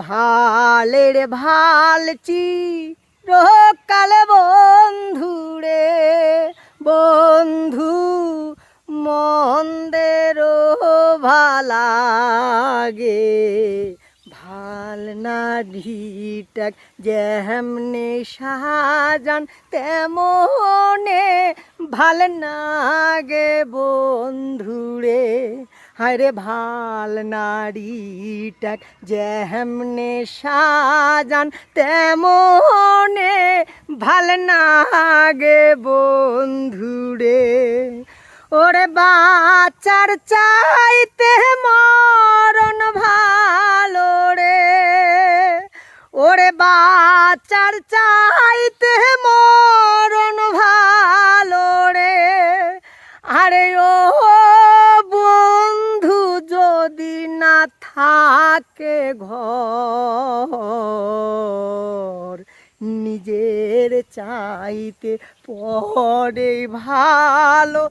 ভালের ভালচি রকালে বন্ধুরে বন্ধু মন্দেরও ভালাগে ভাল নারীটাক যেমনে সাজান তেমনে ভাল নাগে বন্ধুরে হায়রে ভাল নারীটাক যেমনে সাজান তেমনে ভাল নাগে বন্ধুরে ওরে বাচ্চার চাইতে মরণ ভালো রে ওরে বাচ্চার চাইতে মরণ ভালো রে আরে ও বন্ধু যদি না থাকে ঘর নিজের চাইতে পরে ভালো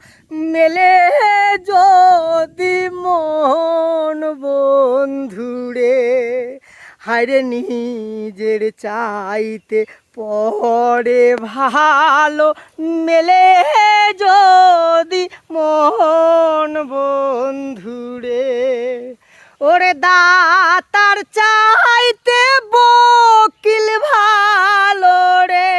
মেলে যদি মন বন্ধুরে হায়রে নিজের চাইতে পরে ভালো মেলে যদি মন বন্ধুরে ওরে দাতার চাইতে বকিল ভালো রে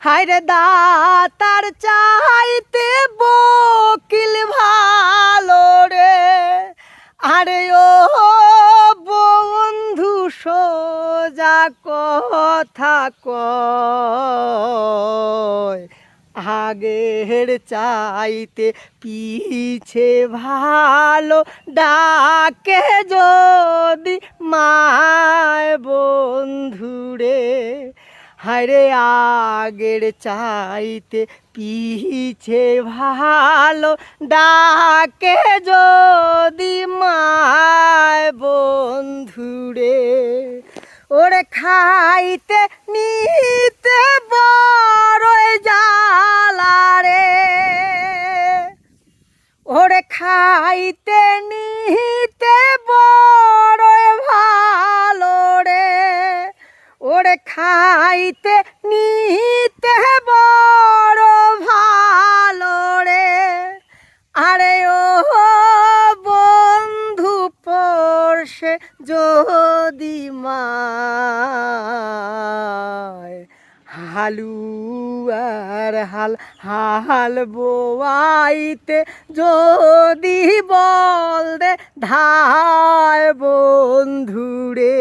হায়রে দাতার চাইতে বকিল ভালো রে আরে ও বন্ধু সোজা কথা কয় আগের চাইতে পিছে ভালো ডাকে যদি মায় বন্ধুরে হায়রে আগের চাইতে পিছে ভালো ডাকে যদি মায় বন্ধুরে ওরে খাইতে নিতে বড় জ্বালা রে ওরে খাইতে নিতে বড় ভালো রে ওরে খাইতে নিতে বড় ভালো রে আরে ও বন্ধু পড়ছে যদি মায় হালুয়ার হাল হাল বোয়াইতে যদি বল দে ধায় বন্ধুরে।